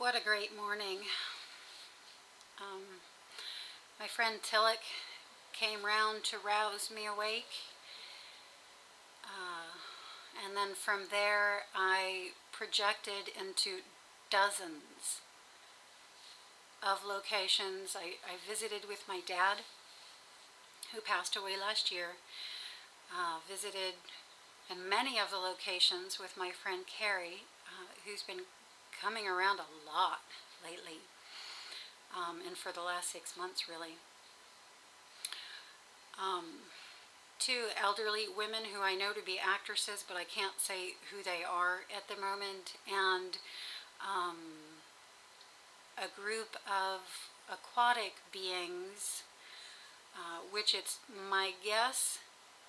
What a great morning. My friend Tillich came round to rouse me awake. And then from there, I projected into dozens of locations. I visited with my dad, who passed away last year. Visited in many of the locations with my friend Carrie, who's been coming around a lot lately, and for the last 6 months really. Two elderly women who I know to be actresses, but I can't say who they are at the moment, and a group of aquatic beings, which it's my guess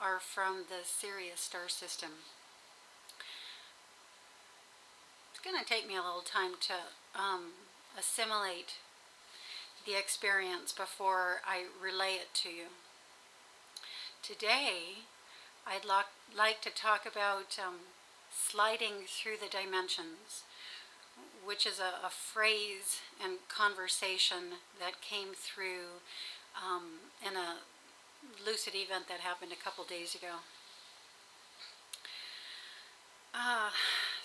are from the Sirius star system. It's going to take me a little time to assimilate the experience before I relay it to you. Today, I'd like to talk about sliding through the dimensions, which is a phrase and conversation that came through in a Lucid event that happened a couple days ago.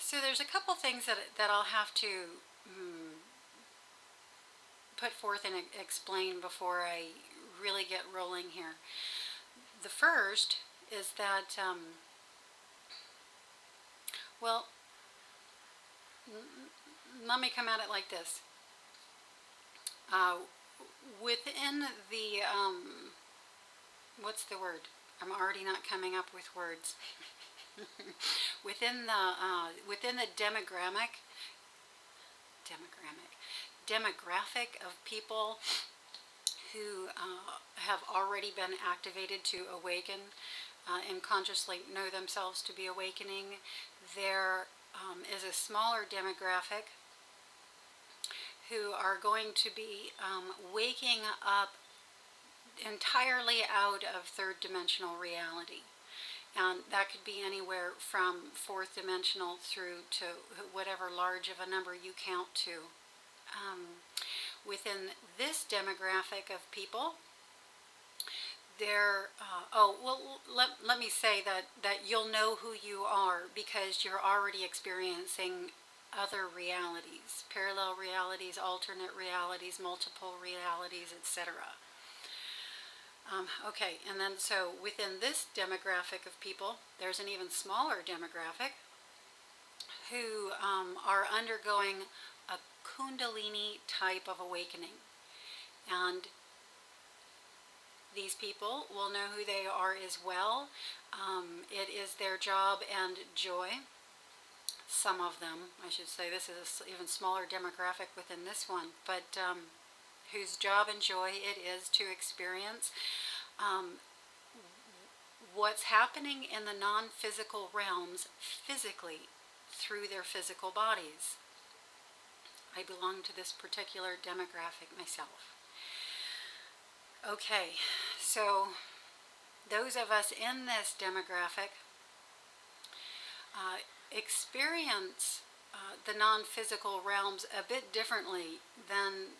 So there's a couple things that I'll have to put forth and explain before I really get rolling here. The first is that, let me come at it like this. Within the, what's the word? I'm already not coming up with words. Within the demographic of people who have already been activated to awaken and consciously know themselves to be awakening, there is a smaller demographic who are going to be waking up entirely out of third dimensional reality. And that could be anywhere from fourth dimensional through to whatever large of a number you count to. Within this demographic of people, let me say that you'll know who you are because you're already experiencing other realities, parallel realities, alternate realities, multiple realities, etc. Okay, and then so within this demographic of people, there's an even smaller demographic who are undergoing a Kundalini type of awakening. And these people will know who they are as well. It is their job and joy. Some of them, I should say, this is an even smaller demographic within this one, but whose job and joy it is to experience what's happening in the non-physical realms physically through their physical bodies. I belong to this particular demographic myself. Okay, so those of us in this demographic experience the non-physical realms a bit differently than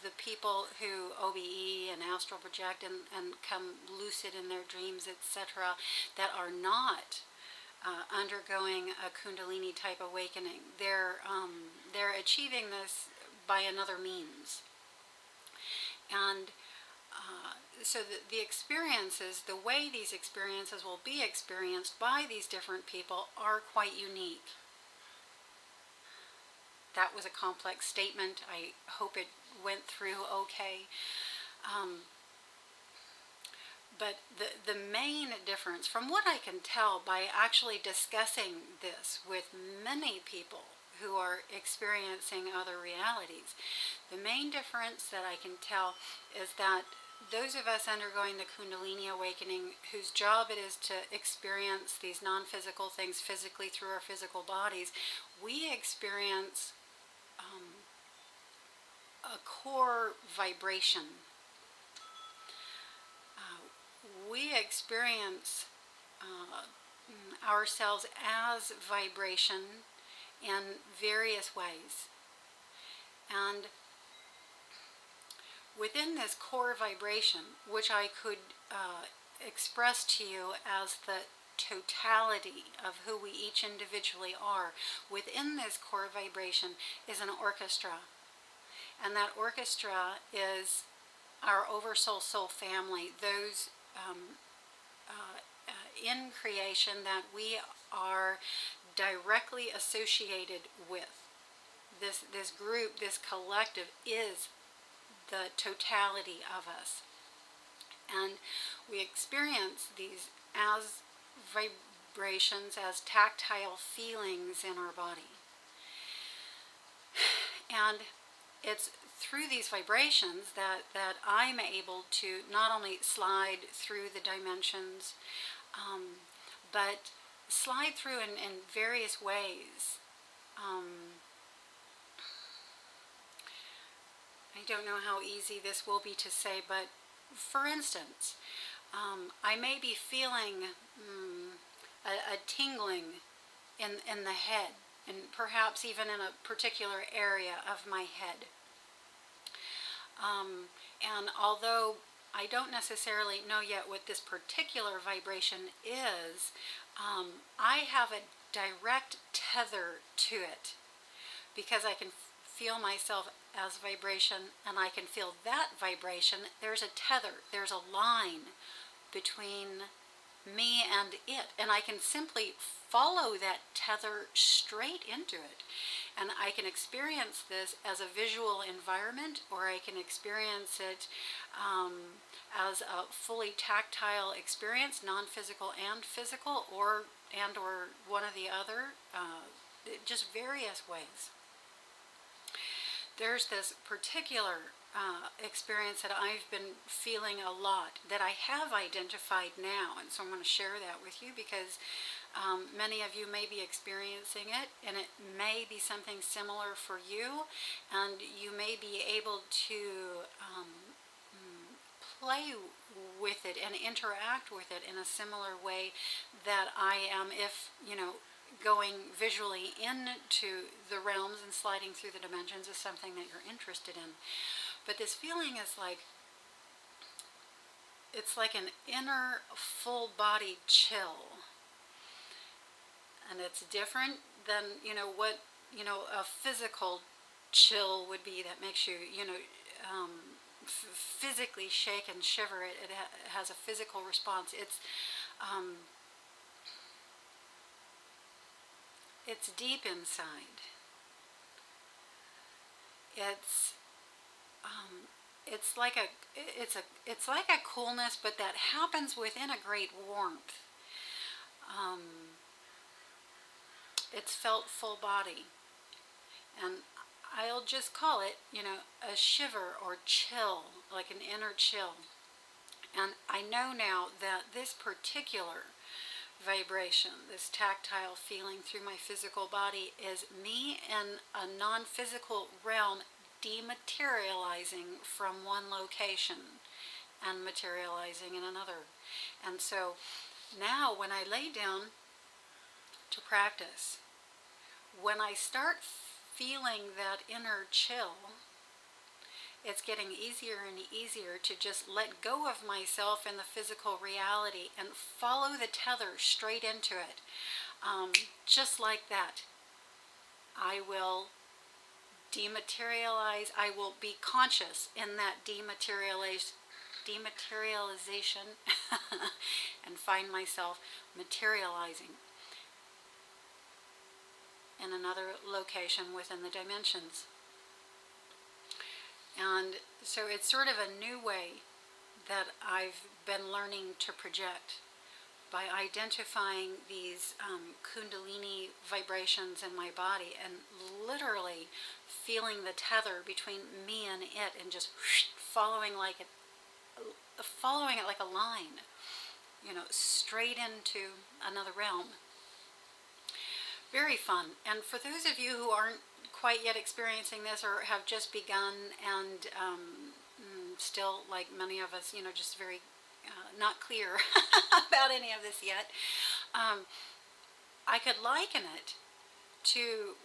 the people who OBE and astral project and come lucid in their dreams, etc., that are not undergoing a Kundalini type awakening. They're achieving this by another means. And so the experiences, the way these experiences will be experienced by these different people are quite unique. That was a complex statement. I hope it went through okay. But the main difference, from what I can tell by actually discussing this with many people who are experiencing other realities, the main difference that I can tell is that those of us undergoing the Kundalini awakening, whose job it is to experience these non-physical things physically through our physical bodies, we experience a core vibration. We experience ourselves as vibration in various ways. And within this core vibration, which I could express to you as the totality of who we each individually are, within this core vibration is an orchestra. And that orchestra is our oversoul soul family, those in creation that we are directly associated with. This group, this collective is the totality of us. And we experience these as vibrations, as tactile feelings in our body. And it's through these vibrations that I'm able to not only slide through the dimensions, but slide through in various ways. I don't know how easy this will be to say, but for instance, I may be feeling a tingling in the head, and perhaps even in a particular area of my head. And although I don't necessarily know yet what this particular vibration is, I have a direct tether to it, because I can feel myself as vibration, and I can feel that vibration. There's a tether, there's a line between me and it, and I can simply follow that tether straight into it. And I can experience this as a visual environment, or I can experience it as a fully tactile experience, non-physical and physical, or one or the other, just various ways. There's this particular experience that I've been feeling a lot, that I have identified now, and so I'm going to share that with you, because many of you may be experiencing it, and it may be something similar for you, and you may be able to play with it and interact with it in a similar way that I am, if, going visually into the realms and sliding through the dimensions is something that you're interested in. But this feeling is it's like an inner full body chill. And it's different than, what, a physical chill would be, that makes you, physically shake and shiver. It has a physical response. It's deep inside. It's like a coolness, but that happens within a great warmth. It's felt full body, and I'll just call it, a shiver or chill, like an inner chill. And I know now that this particular vibration, this tactile feeling through my physical body, is me in a non-physical realm dematerializing from one location and materializing in another. And so now when I lay down to practice, when I start feeling that inner chill, it's getting easier and easier to just let go of myself in the physical reality and follow the tether straight into it. Just like that. I will dematerialize. I will be conscious in that dematerialization and find myself materializing in another location within the dimensions. And so it's sort of a new way that I've been learning to project, by identifying these Kundalini vibrations in my body and literally feeling the tether between me and it, and just following it like a line, straight into another realm. Very fun. And for those of you who aren't quite yet experiencing this, or have just begun and still, like many of us, just very not clear about any of this yet, I could liken it to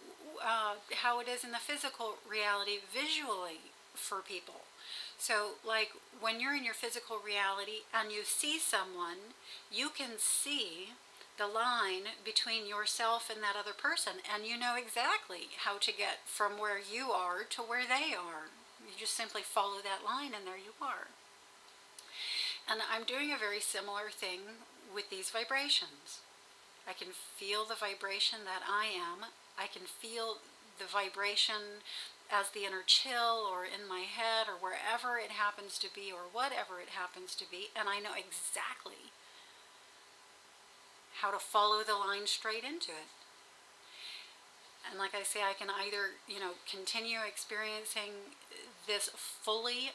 how it is in the physical reality visually for people. So, like when you're in your physical reality and you see someone, you can see the line between yourself and that other person, and you know exactly how to get from where you are to where they are. You just simply follow that line, and there you are. And I'm doing a very similar thing with these vibrations. I can feel the vibration that I am. I can feel the vibration as the inner chill or in my head or wherever it happens to be or whatever it happens to be. And I know exactly how to follow the line straight into it. And like I say, I can either, continue experiencing this fully,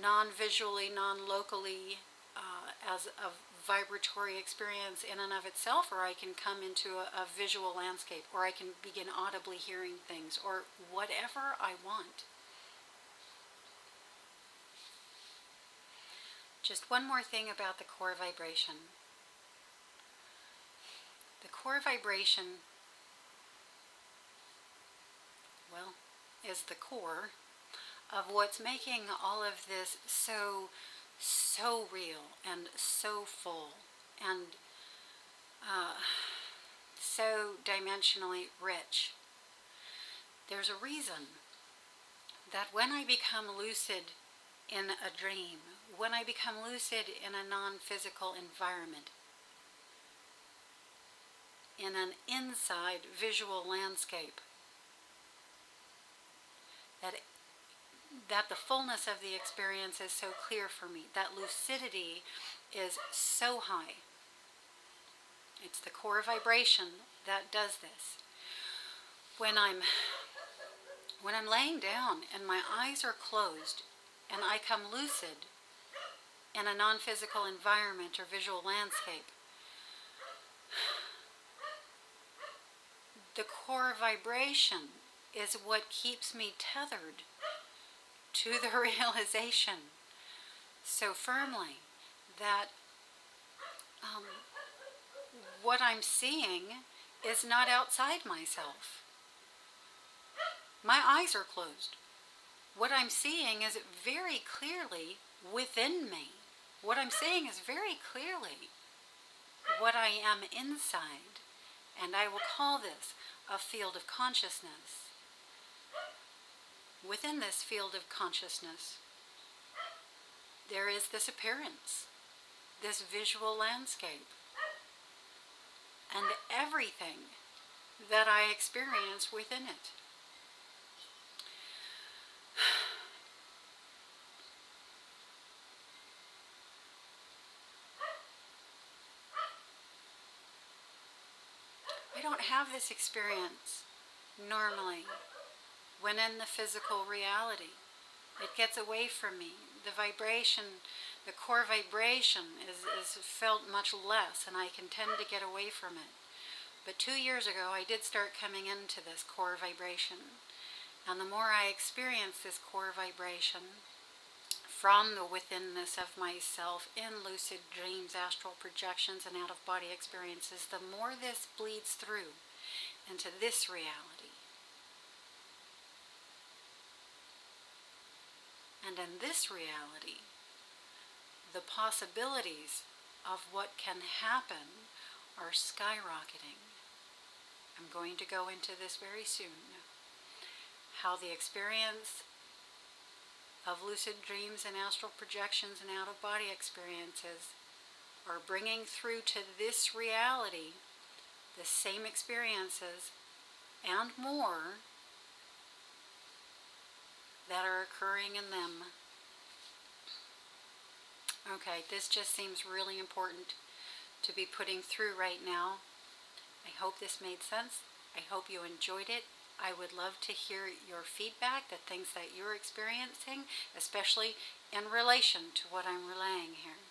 non-visually, non-locally, as a vibratory experience in and of itself, or I can come into a visual landscape, or I can begin audibly hearing things, or whatever I want. Just one more thing about the core vibration. The core vibration, well, is the core of what's making all of this so real and so full and so dimensionally rich. There's a reason that when I become lucid in a dream, when I become lucid in a non-physical environment, in an inside visual landscape, that the fullness of the experience is so clear for me, that lucidity is so high. It's the core vibration that does this. When I'm laying down and my eyes are closed and I come lucid in a non-physical environment or visual landscape, the core vibration is what keeps me tethered to the realization so firmly that what I'm seeing is not outside myself. My eyes are closed. What I'm seeing is very clearly within me. What I'm seeing is very clearly what I am inside. And I will call this a field of consciousness. Within this field of consciousness, there is this appearance, this visual landscape, and everything that I experience within it. I don't have this experience normally when in the physical reality. It gets away from me. The vibration, the core vibration is felt much less, and I can tend to get away from it. But 2 years ago, I did start coming into this core vibration. And the more I experience this core vibration from the withinness of myself in lucid dreams, astral projections, and out-of-body experiences, the more this bleeds through into this reality. And in this reality, the possibilities of what can happen are skyrocketing. I'm going to go into this very soon. How the experience of lucid dreams and astral projections and out-of-body experiences are bringing through to this reality the same experiences and more that are occurring in them. Okay, this just seems really important to be putting through right now. I hope this made sense. I hope you enjoyed it. I would love to hear your feedback, the things that you're experiencing, especially in relation to what I'm relaying here.